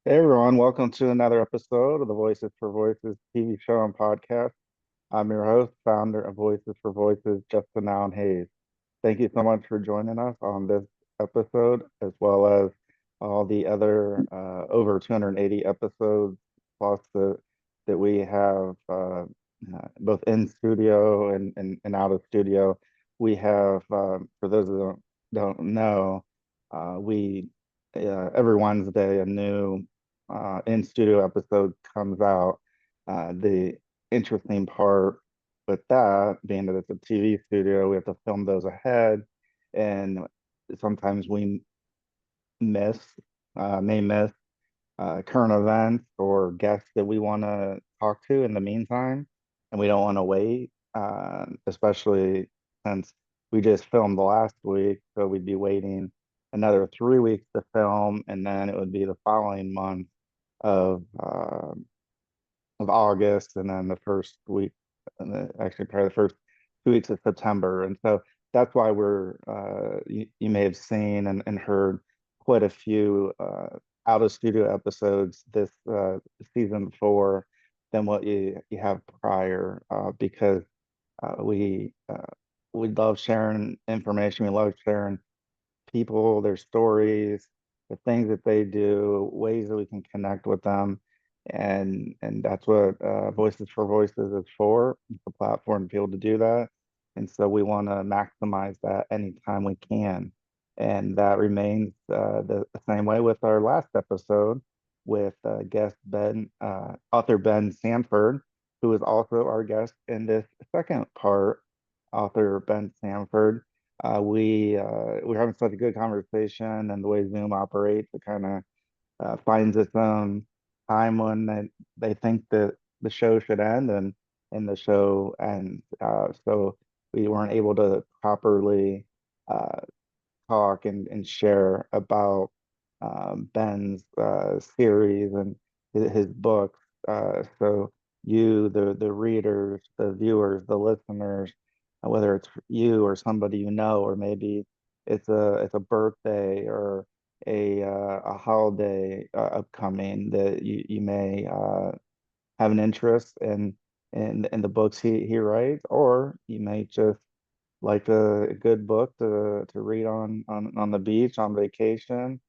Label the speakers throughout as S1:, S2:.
S1: Hey everyone, welcome to another episode of the Voices for Voices TV show and podcast. I'm your host, founder of Voices for Voices, Justin Allen Hayes. Thank you so much for joining us on this episode, as well as all the other over 280 episodes plus that we have both in studio and out of studio. We have, for those who don't know, we every Wednesday a new in studio episode comes out. The interesting part with that being that it's a TV studio, we have to film those ahead, and sometimes we miss, may miss current events or guests that we want to talk to in the meantime, and we don't want to wait, especially since we just filmed the last week, so we'd be waiting another 3 weeks to film, and then it would be the following month of uh, of August, and then the first week, actually probably the first 2 weeks of September. And so that's why you may have seen and heard quite a few out of studio episodes this season four than what you have prior, because we love sharing information. We love sharing people, their stories, the things that they do, ways that we can connect with them. And that's what Voices for Voices is for. It's a platform to be able to do that. And so we want to maximize that anytime we can. And that remains the same way with our last episode with guest author Ben Sanford, who is also our guest in this second part. Author Ben Sanford, we're having such a good conversation, and the way Zoom operates, it kind of finds its own time when they think that the show should end, and the show ends. So we weren't able to properly uh, talk and share about Ben's series and his books. So you, the readers, the viewers, the listeners, whether it's you or somebody you know, or maybe it's a birthday or a holiday upcoming that you may have an interest in the books he writes, or you may just like a good book to read on the beach, on vacation,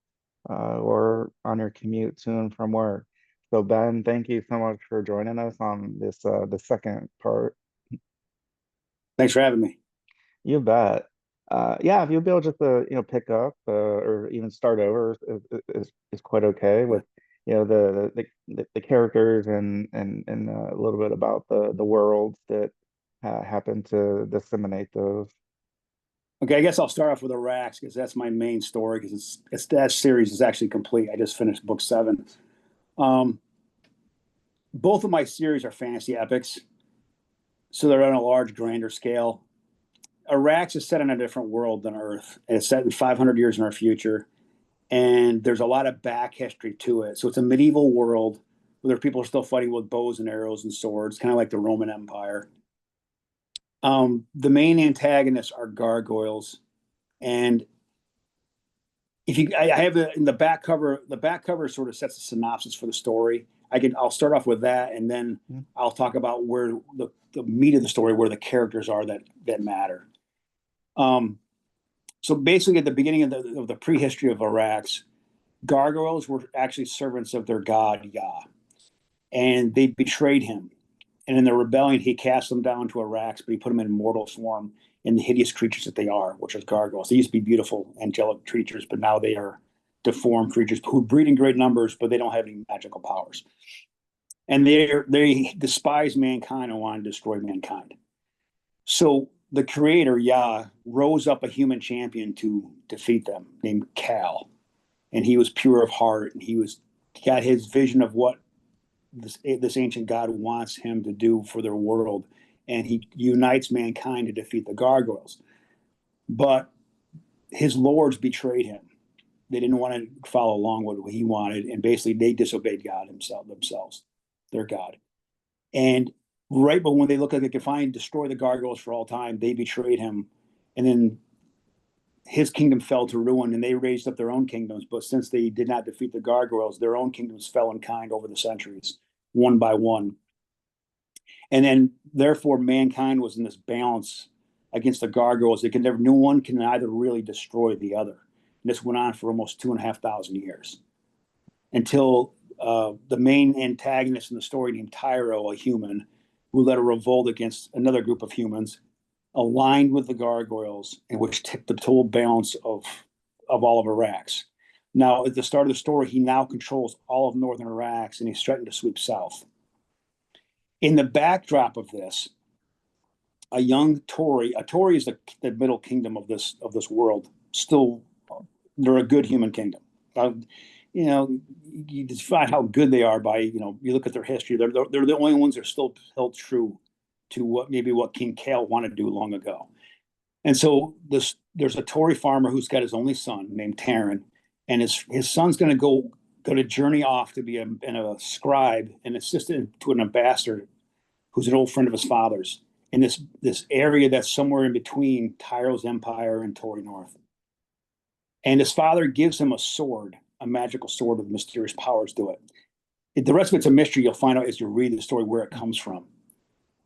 S1: or on your commute to and from work. So Ben, thank you so much for joining us on this the second part.
S2: Thanks for having me.
S1: You bet. Yeah, if you'll be able just to pick up or even start over is quite okay
S2: Yeah.
S1: with the characters and a little bit about the worlds that happen to disseminate those.
S2: Okay, I guess I'll start off with Arax because that's my main story because it's that series is actually complete. I just finished book seven. Um, both of my series are fantasy epics, so they're on a large, grander scale. Arax is set in a different world than Earth. And it's set in 500 years in our future, and there's a lot of back history to it. So it's a medieval world where people are still fighting with bows and arrows and swords, kind of like the Roman Empire. The main antagonists are gargoyles, and if you I have in the back cover, the back cover sort of sets a synopsis for the story. I'll start off with that, and then
S1: Mm.
S2: I'll talk about where the meat of the story, where the characters are that matter. um so basically at the beginning of the prehistory of Arax, gargoyles were actually servants of their god Yah, and they betrayed him. And in the rebellion, he cast them down to Arax, but he put them in mortal form in the hideous creatures that they are, which is gargoyles. They used to be beautiful, angelic creatures, but now they are deformed creatures who breed in great numbers, but they don't have any magical powers. And they despise mankind and want to destroy mankind. So the creator, Yah, rose up a human champion to defeat them named Cal. And he was pure of heart, and he got his vision of what this ancient god wants him to do for their world, and he unites mankind to defeat the gargoyles. But his lords betrayed him. They didn't want to follow along with what he wanted, and basically they disobeyed God themselves, their God. And right, but when they look like they can finally destroy the gargoyles for all time, they betrayed him, and then his kingdom fell to ruin, and they raised up their own kingdoms. But since they did not defeat the Gargoyles, their own kingdoms fell in kind over the centuries, one by one. And then, therefore, mankind was in this balance against the Gargoyles. No one can either really destroy the other. And this went on for almost 2,500 years until the main antagonist in the story, named Tyro, a human, who led a revolt against another group of humans, aligned with the Gargoyles, and which tipped the total balance of all of Arax. Now, at the start of the story, he now controls all of northern Arax, and he's threatened to sweep south. In the backdrop of this, a young Tory, a Tory is the middle kingdom of this world. Still, they're a good human kingdom. You know, you define how good they are by, you look at their history. They're the only ones that are still held true to what King Kale wanted to do long ago. And so there's a Tory farmer who's got his only son named Tarin, and his son's going to go to journey off to be a scribe and assistant to an ambassador who's an old friend of his father's in this area that's somewhere in between Tyro's empire and Tory North. And his father gives him a sword, a magical sword with mysterious powers to it. The rest of it's a mystery. You'll find out as you read the story where it comes from.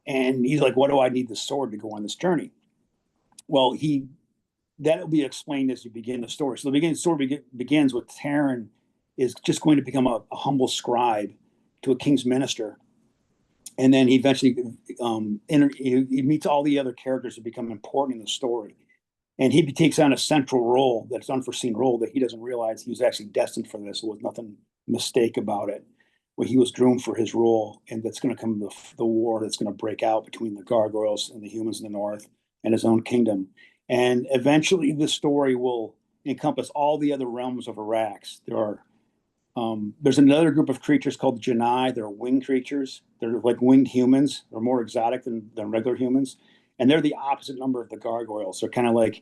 S2: And he's like, what do I need the sword to go on this journey? Well, that'll be explained as you begin the story. So the story begins with Tarin is just going to become a humble scribe to a king's minister. And then he eventually he meets all the other characters that become important in the story. And he takes on a central role, that's an unforeseen role that he doesn't realize he was actually destined for this. There was nothing mistake about it. Where he was groomed for his role, and that's going to come the war that's going to break out between the Gargoyles and the humans in the north and his own kingdom. And eventually the story will encompass all the other realms of Arax. There's another group of creatures called the Janai. They're winged creatures. They're like winged humans. They're more exotic than regular humans. And they're the opposite number of the Gargoyles. They're kind of like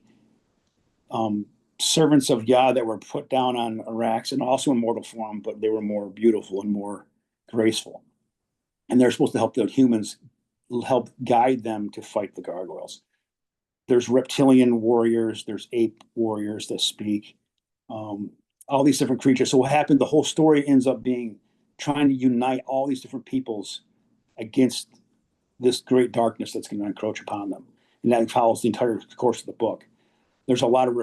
S2: servants of Yah that were put down on Arax and also in mortal form, but they were more beautiful and more graceful. And they're supposed to help the humans, help guide them to fight the Gargoyles. There's reptilian warriors, there's ape warriors that speak, all these different creatures. So what happened, the whole story ends up being trying to unite all these different peoples against this great darkness that's going to encroach upon them. And that follows the entire course of the book. There's a lot of a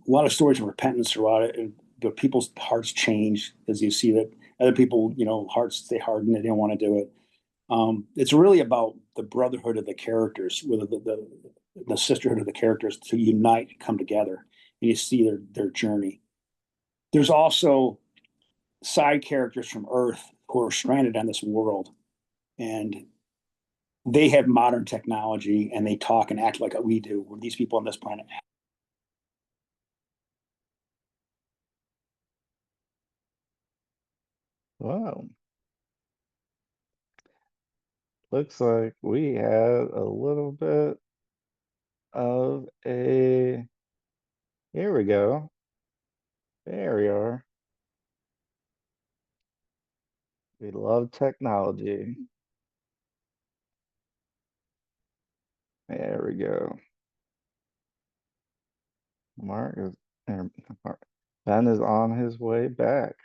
S2: lot of stories of repentance throughout it, and the people's hearts change as you see that other people, hearts stay hardened, they don't want to do it. It's really about the brotherhood of the characters, whether the sisterhood of the characters to unite, come together, and you see their journey. There's also side characters from Earth who are stranded on this world, and they have modern technology and they talk and act like we do. Where these people on this planet.
S1: Wow. Looks like we had a little bit of a, here we go. There we are. We love technology. There we go. Mark is, Ben is on his way back.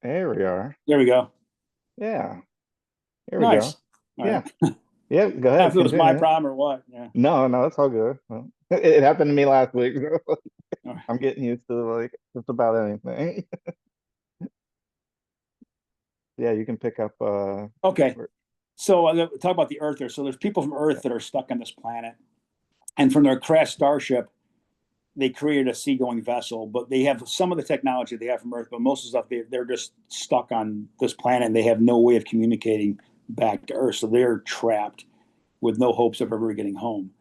S1: There we are.
S2: There we go.
S1: Yeah. Here we
S2: Nice.
S1: go.
S2: All
S1: Yeah.
S2: right.
S1: Yeah, go
S2: I don't know
S1: ahead.
S2: if it was my
S1: Continue.
S2: problem or what. Yeah.
S1: No, it's all good. Well, it happened to me last week. So
S2: All right.
S1: I'm getting used to like just about anything. Yeah, you can pick up
S2: Okay. So talk about the Earth there. So there's people from Earth that are stuck on this planet, and from their crashed starship, they created a seagoing vessel. But they have some of the technology they have from Earth, but most of the stuff they're just stuck on this planet, and they have no way of communicating back to Earth. So they're trapped with no hopes of ever getting home.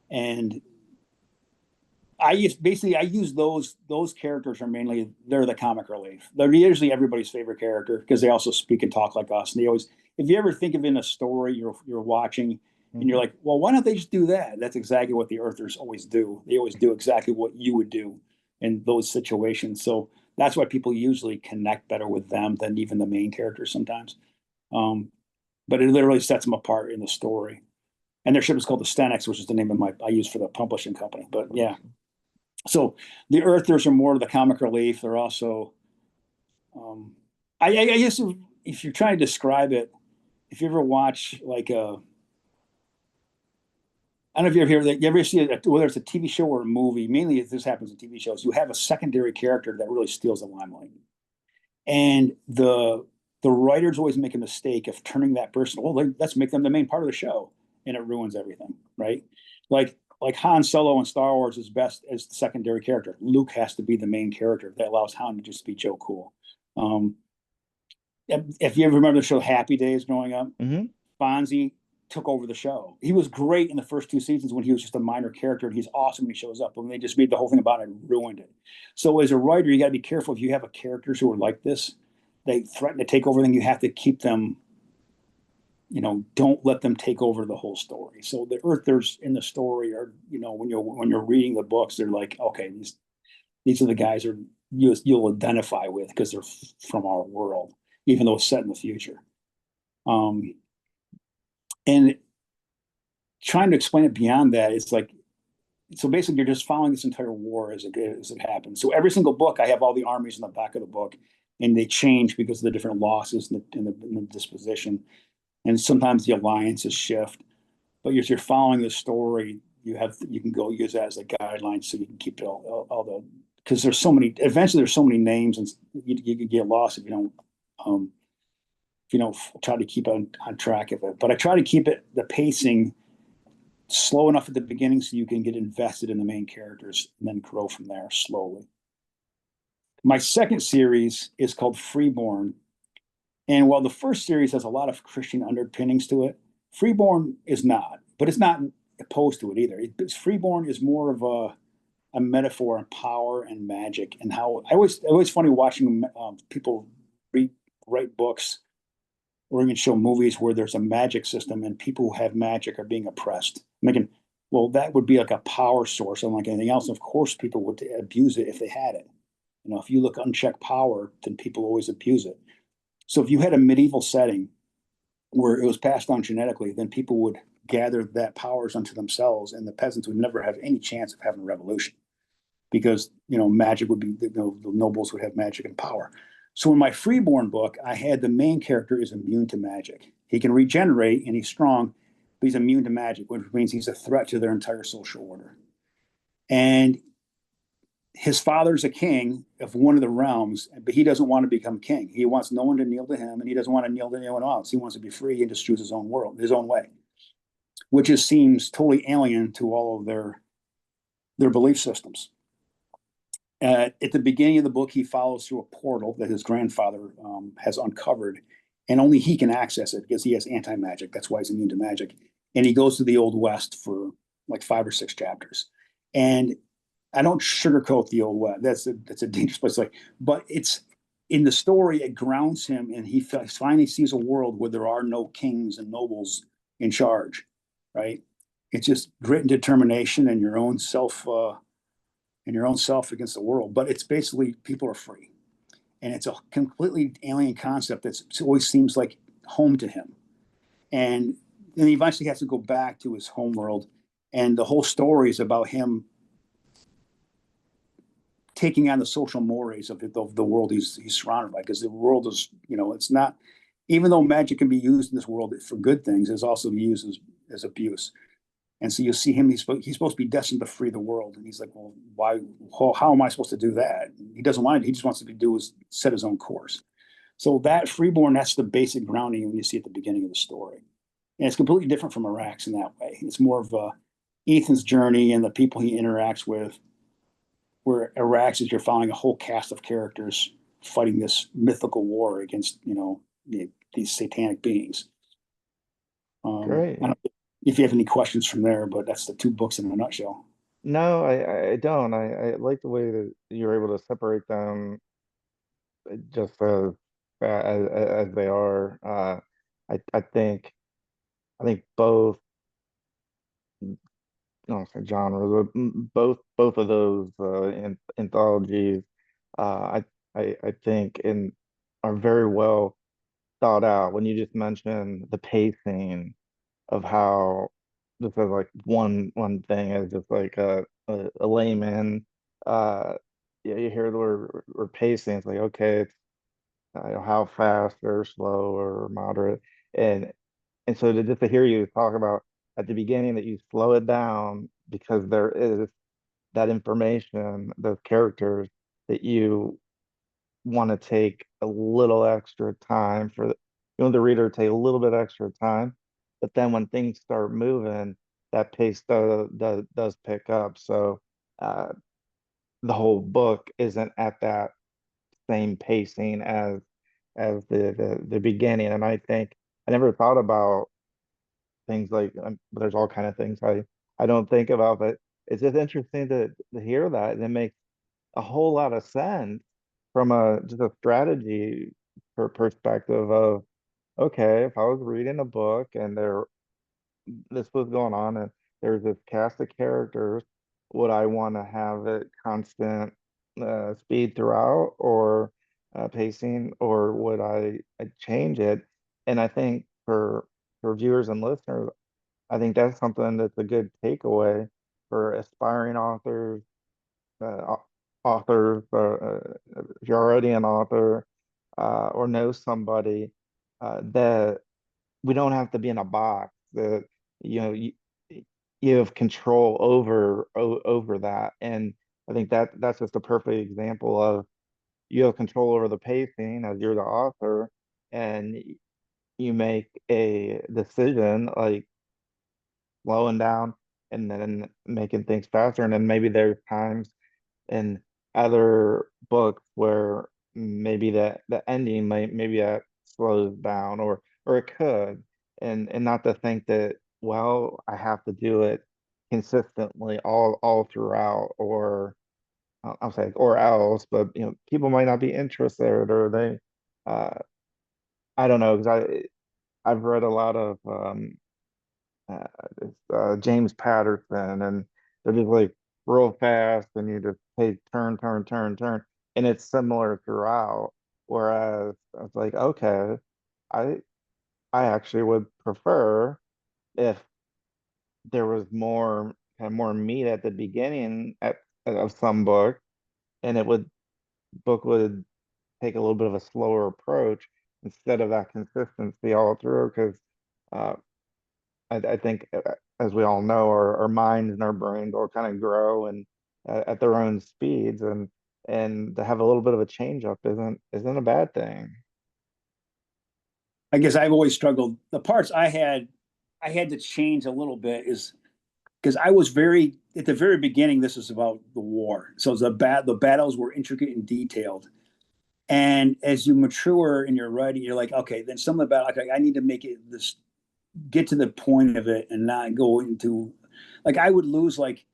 S2: And I use those characters are mainly they're the comic relief. They're usually everybody's favorite character because they also speak and talk like us. And they always, if you ever think of in a story you're watching and you're like, well, why don't they just do that? That's exactly what the Earthers always do. They always do exactly what you would do in those situations. So that's why people usually connect better with them than even the main characters sometimes. but it literally sets them apart in the story. And their ship is called the Stenix, which is the name of I use for the publishing company. But yeah, so the Earthers are more of the comic relief. They're also, um, I guess if you're trying to describe it, if you ever watch like a, I don't know if you ever see it, whether it's a TV show or a movie. Mainly, if this happens in TV shows, you have a secondary character that really steals the limelight, and the writers always make a mistake of turning that person. Well, let's make them the main part of the show, and it ruins everything, right? Like Han Solo in Star Wars is best as the secondary character. Luke has to be the main character that allows Han to just be Joe Cool. Um, if you ever remember the show Happy Days growing up,
S1: Hmm.
S2: Fonzie took over the show. He was great in the first two seasons when he was just a minor character, and he's awesome when he shows up. But when they just made the whole thing about it, and ruined it. So as a writer, you got to be careful if you have a characters who are like this. They threaten to take over everything. You have to keep them. Don't let them take over the whole story. So the Earthers in the story are, when you're reading the books, they're like, okay, these are the guys you'll identify with because they're from our world, even though it's set in the future. Um, and trying to explain it beyond that, it's like, so basically you're just following this entire war as it happens. So every single book, I have all the armies in the back of the book, and they change because of the different losses in the disposition, and sometimes the alliances shift. But as you're following the story, you can go use that as a guideline so you can keep all the, because there's so many. Eventually, there's so many names, and you could get lost um, if you don't try to keep on track of it. But I try to keep the pacing slow enough at the beginning so you can get invested in the main characters and then grow from there slowly. My second series is called Freeborn. And while the first series has a lot of Christian underpinnings to it, Freeborn is not, but it's not opposed to it either. Freeborn is more of a metaphor on power and magic, and how always funny watching people write books or even show movies where there's a magic system and people who have magic are being oppressed. I'm thinking, well, that would be like a power source, unlike anything else. Of course, people would abuse it if they had it. If you look unchecked power, then people always abuse it. So if you had a medieval setting where it was passed on genetically, then people would gather that powers unto themselves, and the peasants would never have any chance of having a revolution because magic would be the nobles would have magic and power. So in my Freeborn book, I had the main character is immune to magic. He can regenerate and he's strong, but he's immune to magic, which means he's a threat to their entire social order. And his father's a king of one of the realms, but he doesn't want to become king. He wants no one to kneel to him, and he doesn't want to kneel to anyone else. He wants to be free and just choose his own world, his own way, which just seems totally alien to all of their belief systems. At the beginning of the book, he follows through a portal that his grandfather has uncovered, and only he can access it because he has anti-magic. That's why he's immune to magic. And he goes to the Old West for like 5 or 6 chapters. And I don't sugarcoat the Old West. That's a dangerous place. But it's in the story. It grounds him, and he finally sees a world where there are no kings and nobles in charge. Right? It's just grit and determination and your own self against the world. But it's basically people are free, and it's a completely alien concept that always seems like home to him. And then he eventually has to go back to his home world, and the whole story is about him taking on the social mores of the world he's surrounded by. Because the world is, it's not, even though magic can be used in this world for good things, it's also used as abuse. And so you see him, he's supposed to be destined to free the world. And he's like, well, why, how am I supposed to do that? He doesn't want it. He just wants to set his own course. So that Freeborn, that's the basic grounding when you see at the beginning of the story. And it's completely different from Arax in that way. It's more of Ethan's journey and the people he interacts with, where Arax is you're following a whole cast of characters fighting this mythical war against, these satanic beings.
S1: Great.
S2: I don't know if you have any questions from there, but that's the two books in a nutshell.
S1: No, I don't. I like the way that you're able to separate them just as they are. I think both, I don't say genres, but both of those anthologies, I think are very well thought out when you just mentioned the pacing of how this is like one thing as just like a layman. Uh, yeah, you hear the word or pacing. It's like okay, it's how fast or slow or moderate, and and so just to hear you talk about at the beginning that you slow it down because there is that information, those characters that you want to take a little extra time for you want the reader to take a little bit extra time, but then when things start moving, that pace does pick up. So uh, the whole book isn't at that same pacing as the beginning. And I think I never thought about things like there's all kind of things I don't think about, but it's just interesting to hear that. And it makes a whole lot of sense from a just a strategy perspective of okay, if I was reading a book and this was going on and there's this cast of characters, would I want to have it constant speed throughout or pacing, or would I change it? And I think for viewers and listeners, I think that's something that's a good takeaway for aspiring authors, uh, authors, if you're already an author or know somebody that we don't have to be in a box. That you know you have control over that, and I think that's just a perfect example of you have control over the pacing as you're the author, and you make a decision like slowing down and then making things faster, and then maybe there's times in other books where maybe the ending might maybe that slows down or it could and not to think that well I have to do it consistently all throughout or I'll say or else but people might not be interested or they uh I don't know because I've read a lot of uh, James Patterson, and they're just like real fast, and you just take turn, and it's similar throughout. Whereas I was like, okay, I I actually would prefer if there was more kind of more meat at the beginning of some book, and it would book would take a little bit of a slower approach instead of that consistency all through because I think, as we all know, our minds and our brains all kind of grow and at their own speeds, and to have a little bit of a change up isn't a bad thing.
S2: I guess I've always struggled. The parts I had to change a little bit is because I was very at the very beginning. This is about the war, so the battles were intricate and detailed. And as you mature in your writing, you're like, okay, then some of the battle, okay, I need to make it this get to the point of it and not go into like I would lose like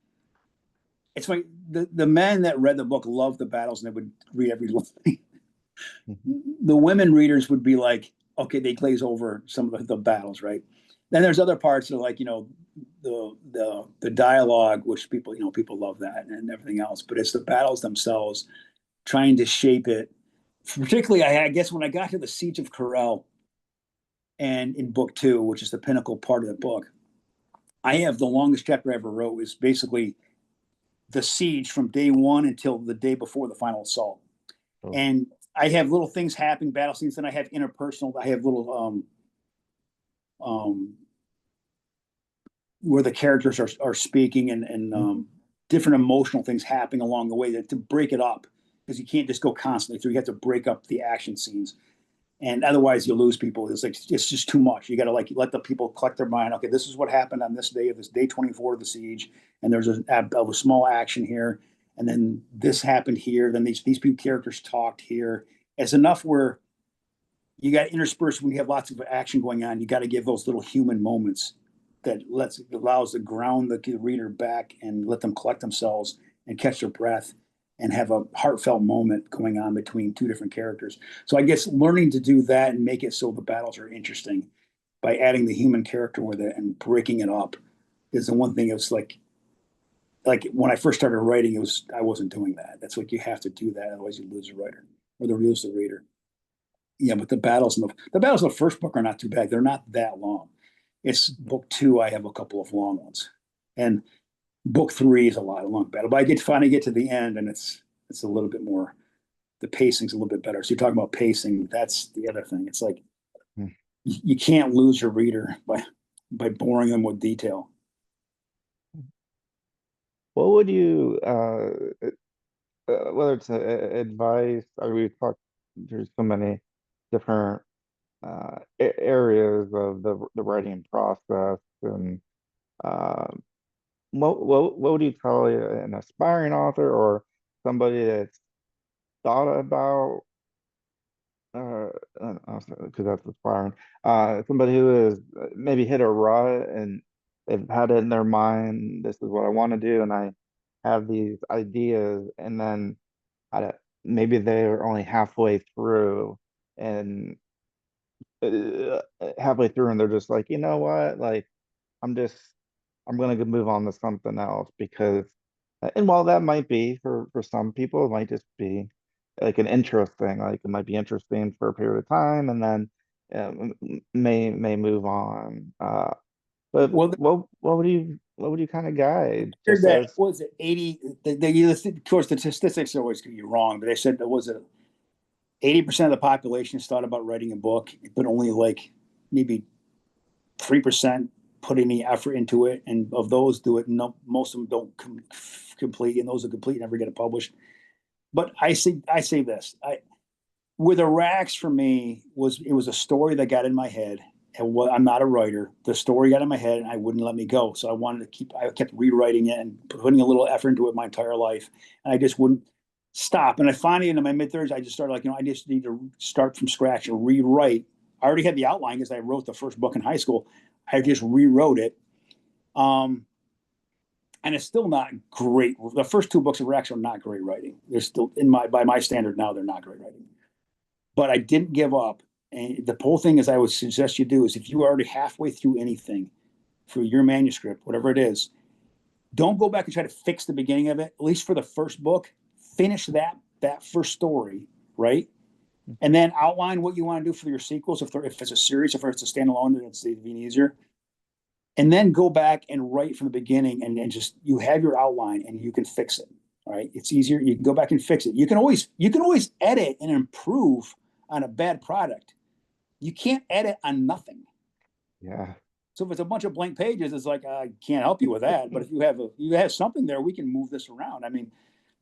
S2: it's like the men that read the book loved the battles and they would read every line.
S1: Mhm.
S2: The women readers would be like, okay, they glaze over some of the battles, right? Then there's other parts that are like, the dialogue, which people, people love that and everything else, but it's the battles themselves, trying to shape it. Particularly, I guess when I got to the Siege of Corel and in book two, which is the pinnacle part of the book, I have the longest chapter I ever wrote is basically the siege from day one until the day before the final assault.
S1: So,
S2: And I have little things happening, battle scenes, then I have interpersonal, I have little um where the characters are speaking and
S1: mhm.
S2: different emotional things happening along the way to break it up because you can't just go constantly through. You have to break up the action scenes, and otherwise you lose people. It's like it's just too much. You got to like let the people collect their mind. Okay, this is what happened on this day of this day 24 of the siege, and there's a small action here, and then this happened here. Then these few characters talked here. It's enough where you got interspersed when you have lots of action going on. You got to give those little human moments that allows to ground the reader back and let them collect themselves and catch their breath and have a heartfelt moment going on between two different characters. So I guess learning to do that and make it so the battles are interesting by adding the human character with it and breaking it up is the one thing. It's like when I first started writing, I wasn't doing that. That's like you have to do that, otherwise you lose the writer or you lose the reader. Yeah, but the battles in the first book are not too bad. They're not that long. It's book two. I have a couple of long ones, and book three is a lot of long battle. But I finally get to the end, and it's a little bit more. The pacing's a little bit better. So you're talking about pacing. That's the other thing. It's like
S1: Hmm.
S2: you can't lose your reader by boring them with detail.
S1: What would you, whether it's advice, or we've talked, there's so many different areas of the writing process, and uh, what would you tell an aspiring author or somebody that's thought about uh because that's aspiring, somebody who is maybe hit a rut and they've had it in their mind, this is what I want to do, and I have these ideas, and then I, maybe they're only halfway through, and halfway through, and they're just like, you know what, like I'm just I'm gonna go move on to something else because, and while that might be for some people, it might just be like an interest thing. Like it might be interesting for a period of time, and then may move on. But
S2: Well,
S1: what would you kind of guide
S2: heard
S1: just
S2: that
S1: as
S2: was it 80. Of course, the statistics always get you wrong, but they said that was it 80% of the population has thought about writing a book, but only like maybe 3% put any effort into it, and of those do it. No, most of them don't complete, and those that complete never get it published. But I say this: with Arax for me was a story that got in my head. And I'm not a writer. The story got in my head, and I wouldn't let me go. So I kept rewriting it and putting a little effort into it my entire life, and I just wouldn't stop. And I finally, in my mid-30s, I just started like, I just need to start from scratch and rewrite. I already had the outline because I wrote the first book in high school. I just rewrote it. Um, and it's still not great. The first two books of Arax are not great writing. They're still by my standard now, they're not great writing. But I didn't give up. And the whole thing is I would suggest you do is if you're already halfway through anything for your manuscript, whatever it is, don't go back and try to fix the beginning of it. At least for the first book, finish that first story, right? And then outline what you want to do for your sequels. If it's a series, if it's a standalone, then it's even easier. And then go back and write from the beginning, and just you have your outline and you can fix it. All right, it's easier. You can go back and fix it. You can always edit and improve on a bad product. You can't edit on nothing.
S1: yeah.
S2: So if it's a bunch of blank pages, it's like I can't help you with that. But if you have something there, we can move this around. I mean,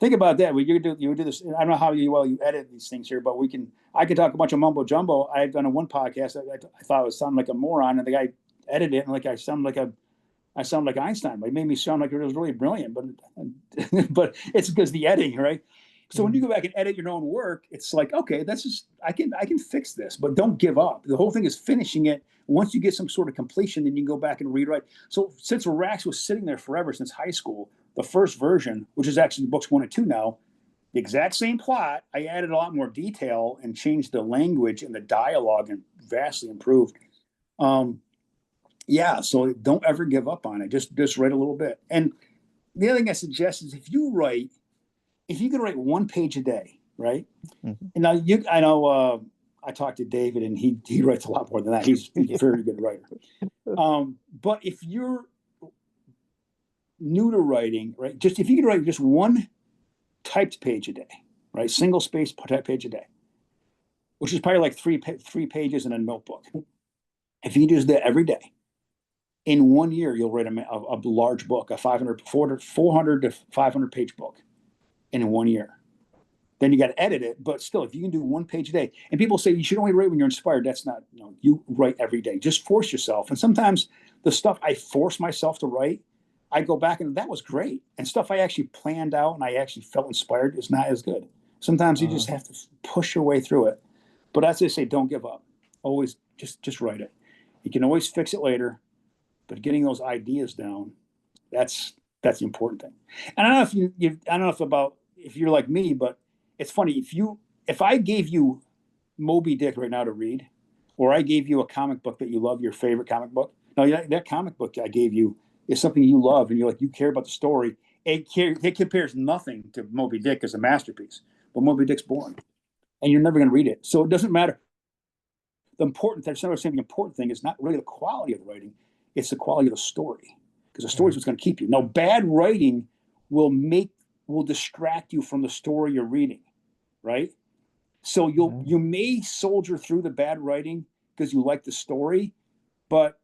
S2: think about that. You would do this. I don't know how you edit these things here, but we can. I could talk a bunch of mumbo jumbo. I've done a one podcast. I thought it was sounding like a moron, and the guy edited it, and like I sound like Einstein. It made me sound like it was really brilliant, but but it's because the editing, right? So when you go back and edit your own work, it's like, okay, that's just I can fix this, but don't give up. The whole thing is finishing it. Once you get some sort of completion, then you can go back and rewrite. So since Arax was sitting there forever since high school, the first version, which is actually books 1 and 2 now, the exact same plot. I added a lot more detail and changed the language and the dialogue and vastly improved. Um, yeah, so don't ever give up on it. Just write a little bit. And the other thing I suggest is if you can write 1 page a day, right?
S1: Mhm.
S2: And now I know I talked to David, and he writes a lot more than that. He's a very good writer. But if you're new to writing, right, just if you can write just one typed page a day, right, single space typed page a day, which is probably like three pages in a notebook. If you do that every day, in 1 year, you'll write a large book, a 400 to 500 page book in 1 year. Then you got to edit it, but still, if you can do 1 page a day, and people say you should only write when you're inspired, that's not, you write every day. Just force yourself. And sometimes the stuff I force myself to write, I go back and that was great. And stuff I actually planned out and I actually felt inspired is not as good. Sometimes you just
S1: Uh,
S2: have to push your way through it. But as I say, don't give up. Always just write it. You can always fix it later, but getting those ideas down, that's that's the important thing. And I don't know I don't know if you're like me, but it's funny if I gave you Moby Dick right now to read, or I gave you a comic book that you love, your favorite comic book. Now that comic book I gave you is something you love, and you care about the story. It compares nothing to Moby Dick as a masterpiece, but Moby Dick's boring, and you're never going to read it. So it doesn't matter the important, that's another saying, the important thing is not really the quality of the writing, it's the quality of the story. Because the story is what's going to keep you. Now, bad writing will distract you from the story you're reading, right? So you may soldier through the bad writing because you like the story, but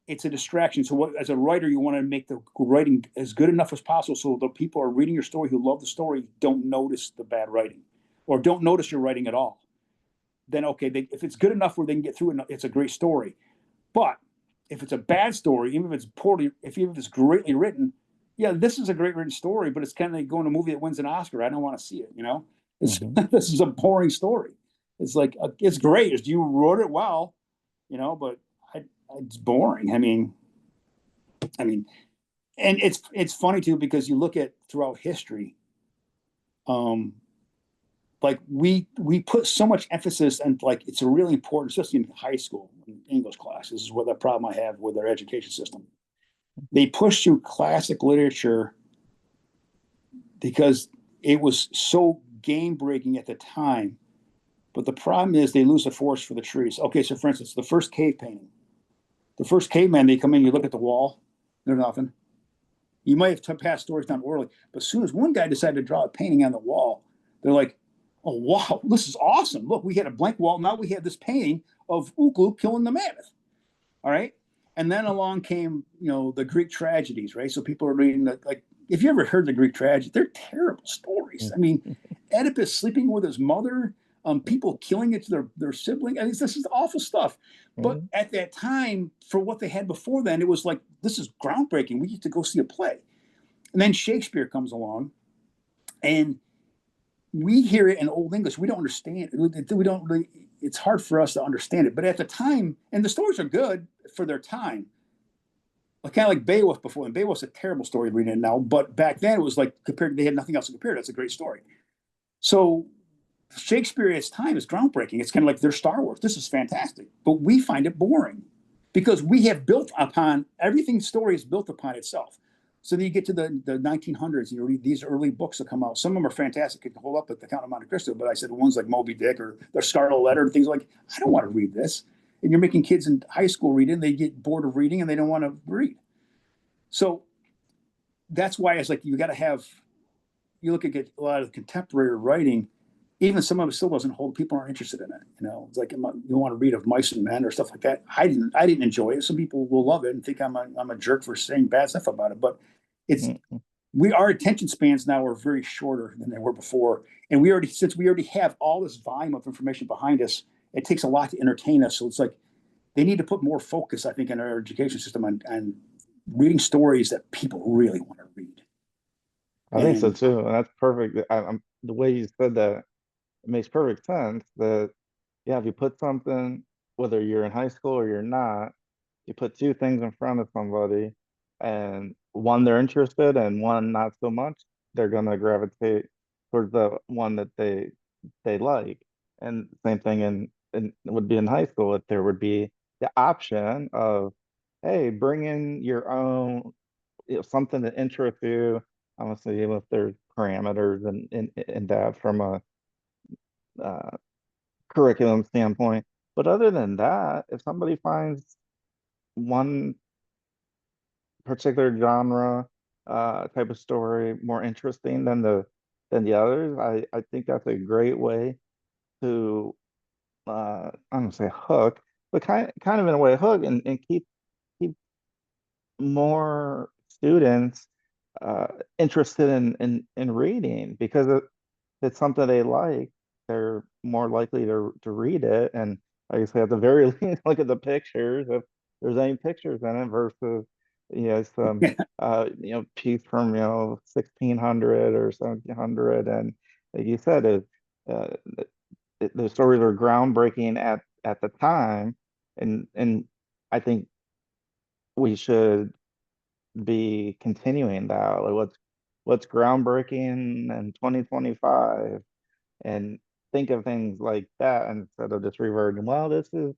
S2: it's a distraction. So as a writer, you want to make the writing as good enough as possible so the people who are reading your story who love the story don't notice the bad writing or don't notice your writing at all. Then okay, if it's good enough where they can get through it, it's a great story. But if it's a bad story, even if it's greatly written, yeah, this is a great written story, but it's kind of like going to a movie that wins an Oscar. I don't want to see it. This is a boring story. It's like it's great. You wrote it well, but it's boring. And it's funny too because you look at throughout history, like we put so much emphasis and like it's a really important, especially in high school in English class. This is where the problem I have with our education system. They push you classic literature because it was so game breaking at the time. But the problem is they lose the forest for the trees. Okay, so for instance, the first cave painting, the first caveman, they come in, you look at the wall, there's nothing. You might have passed stories down orally, but as soon as one guy decided to draw a painting on the wall, they're like, oh, wow, this is awesome. Look, we had a blank wall. Now we have this painting of Uklu killing the mammoth. All right. And then along came, the Greek tragedies, right? So people are reading like, if you ever heard the Greek tragedy, they're terrible stories. I mean, Oedipus sleeping with his mother, people killing their sibling. I mean, this is awful stuff. But at that time, for what they had before then, it was like, this is groundbreaking. We get to go see a play. And then Shakespeare comes along and we hear it in Old English. We don't understand it. We don't really, it's hard for us to understand it. But at the time, and the stories are good for their time, kind of like Beowulf before. And Beowulf's a terrible story reading it now. But back then it was like they had nothing else to compare. That's a great story. So Shakespeare at its time is groundbreaking. It's kind of like their Star Wars. This is fantastic. But we find it boring because we have built upon everything story is built upon itself. So then you get to the 1900s, you read these early books that come out. Some of them are fantastic. It can hold up at the Count of Monte Cristo. But I said ones like Moby Dick or the Scarlet Letter and things like, I don't want to read this. And you're making kids in high school read it. They get bored of reading and they don't want to read. So that's why it's like you got to have, you look at a lot of contemporary writing, even some of it still doesn't hold. People aren't interested in it. It's like you want to read of Mice and Men or stuff like that. I didn't enjoy it. Some people will love it and think I'm a jerk for saying bad stuff about it. But our attention spans now are very shorter than they were before, and since we already have all this volume of information behind us, it takes a lot to entertain us. So it's like they need to put more focus, I think, in our education system on reading stories that people really want to read.
S1: I think so too, and that's perfect. The way you said that, it makes perfect sense. That yeah, if you put something, whether you're in high school or you're not, you put two things in front of somebody, and one they're interested and one not so much, they're gonna gravitate towards the one that they like. And same thing in would be in high school if there would be the option of, hey, bring in your own, something that interests you. Honestly, even if there's parameters and that from a uh, curriculum standpoint. But other than that, if somebody finds one particular genre type of story more interesting than the others, I think that's a great way to I don't say hook, but kind of in a way hook and keep more students uh, interested in reading because if it's something they like, they're more likely to read it. And like I say, at the very least, look at the pictures if there's any pictures in it versus some piece from 1600 or 1700. And like you said, uh, the stories are groundbreaking at the time, and I think we should be continuing that. Like what's groundbreaking in 2025, and think of things like that instead of just reverting. Well, this is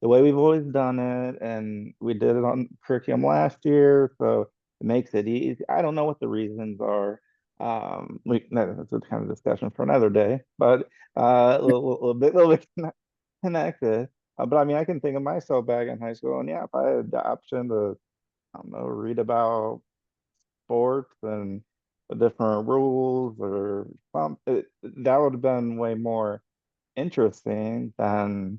S1: the way we've always done it, and we did it on curriculum last year, so it makes it easy. I don't know what the reasons are. That's a kind of discussion for another day, but little bit connected. But I mean, I can think of myself back in high school, and yeah, if I had the option to, I don't know, read about sports and the different rules or that would have been way more interesting than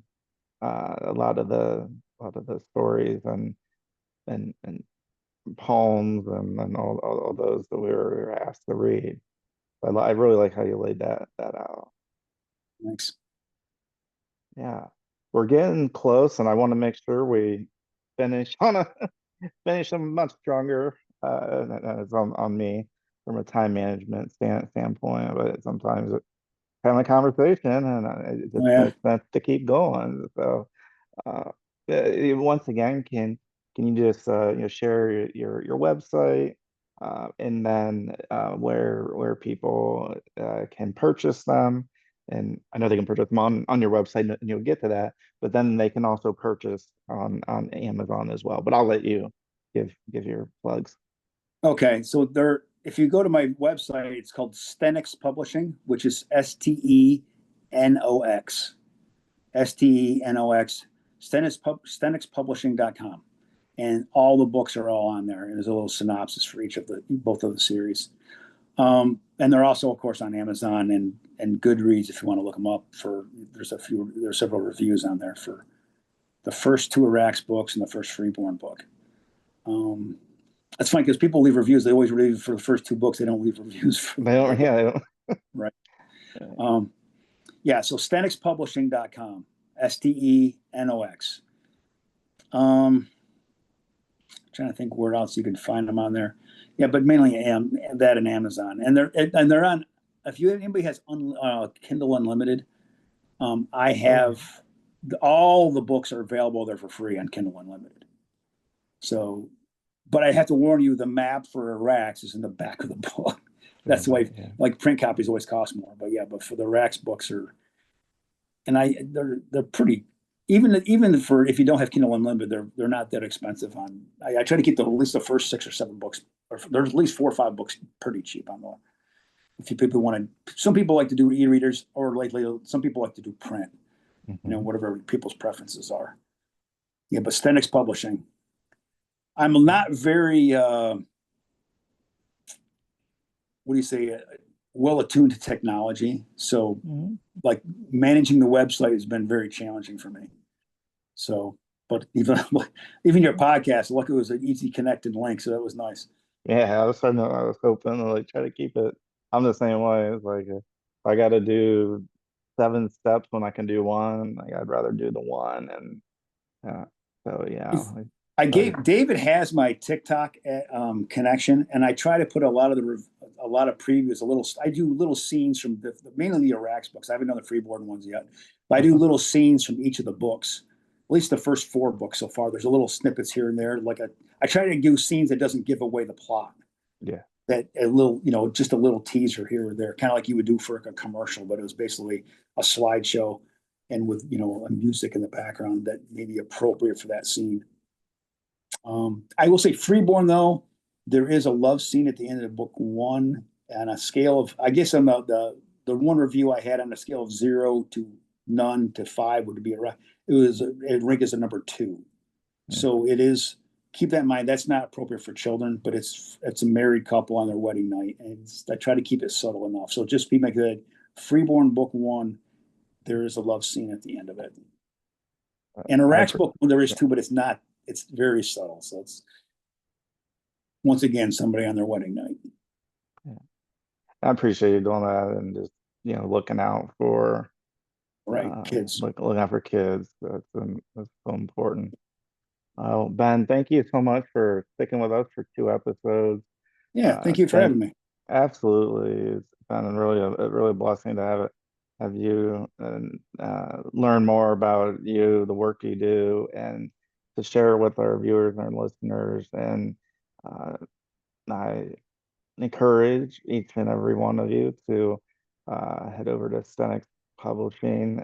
S1: a lot of the stories and poems and all those that we were asked to read. I really like how you laid that out.
S2: Thanks.
S1: Yeah, we're getting close, and I want to make sure we finish on a finish them much stronger. And it's on me from a time management standpoint, but sometimes it's kind of a conversation, and it
S2: Oh
S1: just
S2: yeah.
S1: makes sense to keep going. So, uh, once again, can you just share your website, and then where people can purchase them? And I know they can purchase them on your website, and you'll get to that, but then they can also purchase on Amazon as well. But I'll let you give your plugs.
S2: Okay, so there, if you go to my website, it's called Stenix Publishing, which is Stenox, Stenox, stenixpublishing.com. And all the books are all on there. And there's a little synopsis for each of the both of the series. And they're also, of course, on Amazon and Goodreads if you want to look them up. There's several reviews on there for the first two Arax books and the first Freeborn book. That's funny because people leave reviews. They always leave for the first two books. They don't leave reviews for
S1: They don't, yeah, they don't.
S2: right. Um, yeah, so stenixpublishing.com, Stenox. Trying to think where else you can find them on there. Yeah, but mainly that and Amazon, and they're on. If anybody has Kindle Unlimited, I
S1: Oh,
S2: have all the books are available there for free on Kindle Unlimited. So, but I have to warn you, the map for Arax is in the back of the book. That's why,
S1: yeah.
S2: like print copies always cost more. But yeah, but for the Arax books are, and they're pretty. Even for if you don't have Kindle Unlimited, they're not that expensive. I try to keep at least the first 6 or 7 books, or there's at least 4 or 5 books pretty cheap on the. If you people want to, some people like to do e-readers, or lately some people like to do print.
S1: Hmm.
S2: Whatever people's preferences are. Yeah, but Stenix Publishing. I'm not very what do you say, well attuned to technology. So,
S1: Hmm.
S2: like managing the website has been very challenging for me. So, but even your podcast, luckily it was an easy connected link, so that was nice.
S1: Yeah, I was hoping to like try to keep it. I'm the same way. It's like if I got to do 7 steps when I can do one, like I'd rather do the one. And uh, so yeah,
S2: If
S1: I
S2: I
S1: try to.
S2: gave David has my TikTok connection, and I try to put a lot of previews, a little. I do little scenes from mainly the Arax books. I haven't done the Freeborn ones yet, but I do little scenes from each of the books. At least the first 4 books so far. There's a little snippets here and there. I try to do scenes that doesn't give away the plot.
S1: Yeah.
S2: That a little, just a little teaser here or there, kind of like you would do for like a commercial, but it was basically a slideshow and with a music in the background that may be appropriate for that scene. I will say Freeborn though, there is a love scene at the end of book 1 on a scale of, I guess on the one review I had on a scale of 0 to none to 5 would be around. It rank as a number 2.
S1: Yeah.
S2: So it is, keep that in mind. That's not appropriate for children, but it's a married couple on their wedding night, and I try to keep it subtle enough. So just be my good. Freeborn book 1, there is a love scene at the end of it. And
S1: I
S2: Arax
S1: appre-
S2: book 1, there is
S1: yeah,
S2: too, but it's not. It's very subtle. So it's once again somebody on their wedding night.
S1: yeah. I appreciate you doing that and just looking out for
S2: Right, kids.
S1: looking out for kids. That's so important. Ben, thank you so much for sticking with us for 2 episodes.
S2: Yeah, thank you for
S1: Thank
S2: having me.
S1: Absolutely. It's been a really blessing to have you and learn more about you, the work you do, and to share with our viewers and our listeners. And uh, I encourage each and every one of you to head over to Stenix Publishing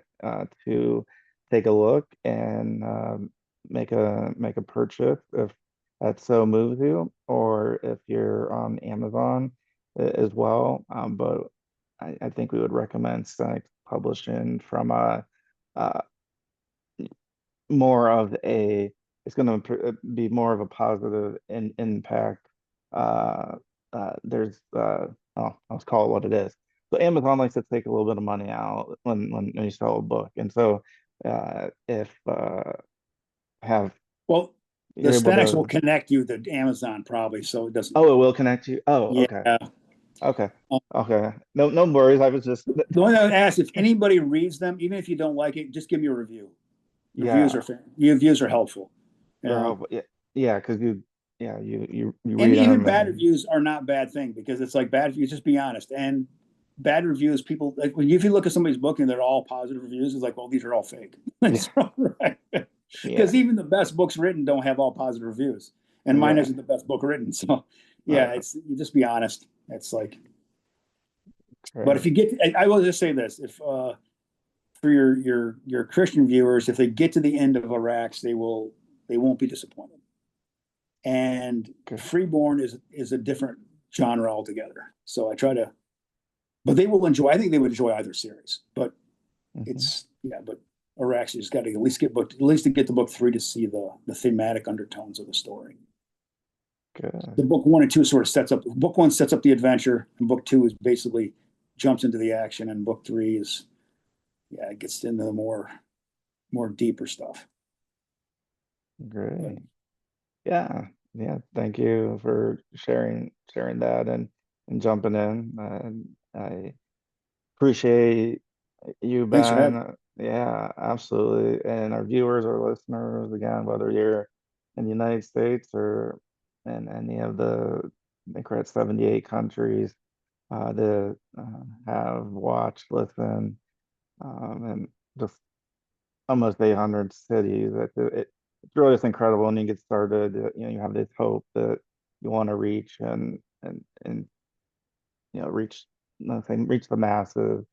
S1: to take a look and make a purchase if that so moves you, or if you're on Amazon as well. But I think we would recommend Stenix Publishing from a uh, more of a, it's going to be more of a positive impact. Uh, there's oh, let's call it what it is. So Amazon likes to take a little bit of money out when you sell a book, and so if have
S2: Well, the
S1: you're able
S2: Stanex will
S1: to,
S2: connect you to Amazon probably, so it doesn't.
S1: oh, it will connect you. Oh,
S2: Yeah.
S1: okay, okay, okay. No, no worries. I was just,
S2: The only thing I would ask, if anybody reads them, even if you don't like it, just give me a review. Reviews
S1: yeah,
S2: are reviews are helpful. You
S1: they're
S2: know,
S1: helpful. Yeah, yeah, because you
S2: and
S1: read
S2: even
S1: them
S2: bad
S1: and
S2: reviews are not bad thing because it's like bad reviews. Just be honest. And bad reviews, people like when if you look at somebody's book and they're all positive reviews, it's like, well, these are all fake.
S1: yeah,
S2: Right? Because
S1: yeah,
S2: even the best books written don't have all positive reviews, and mine
S1: right,
S2: isn't the best book written. So, yeah,
S1: right,
S2: it's you just be honest. It's like, but if
S1: great,
S2: you get, I will just say this: if for your Christian viewers, if they get to the end of Arax, they won't be disappointed. And
S1: good.
S2: Freeborn is a different genre altogether. So I try to, but they will enjoy. I think they would enjoy either series. But
S1: Hmm.
S2: it's yeah. But Arax has got to at least get book at least to get to book three to see the thematic undertones of the story.
S1: Good,
S2: The book one and two sort of sets up. Book one sets up the adventure, and book two is basically jumps into the action, and book three is yeah, it gets into the more deeper stuff. But
S1: great. Yeah, yeah. Thank you for sharing that and jumping in. I appreciate you,
S2: thanks for having.
S1: Ben. Yeah, absolutely. And our viewers or listeners, again, whether you're in the United States or in any of the, I think we're at 78 countries that have watched, listened, and just almost 800 cities. It's really just incredible. And you get started, you have this hope that you want to reach and reach nothing, reach the masses,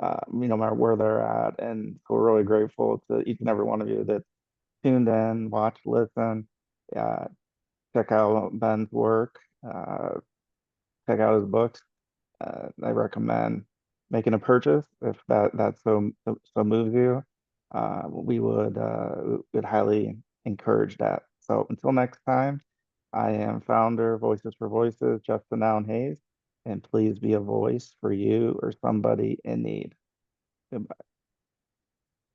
S1: no matter where they're at. And so we're really grateful to each and every one of you that tuned in, watched, listened. Uh, Check out Ben's work. Check out his books. I recommend making a purchase if that so moves you. We would highly encourage that. So until next time, I am founder of Voices for Voices, Justin Allen Hayes, and please be a voice for you or somebody in need. Goodbye.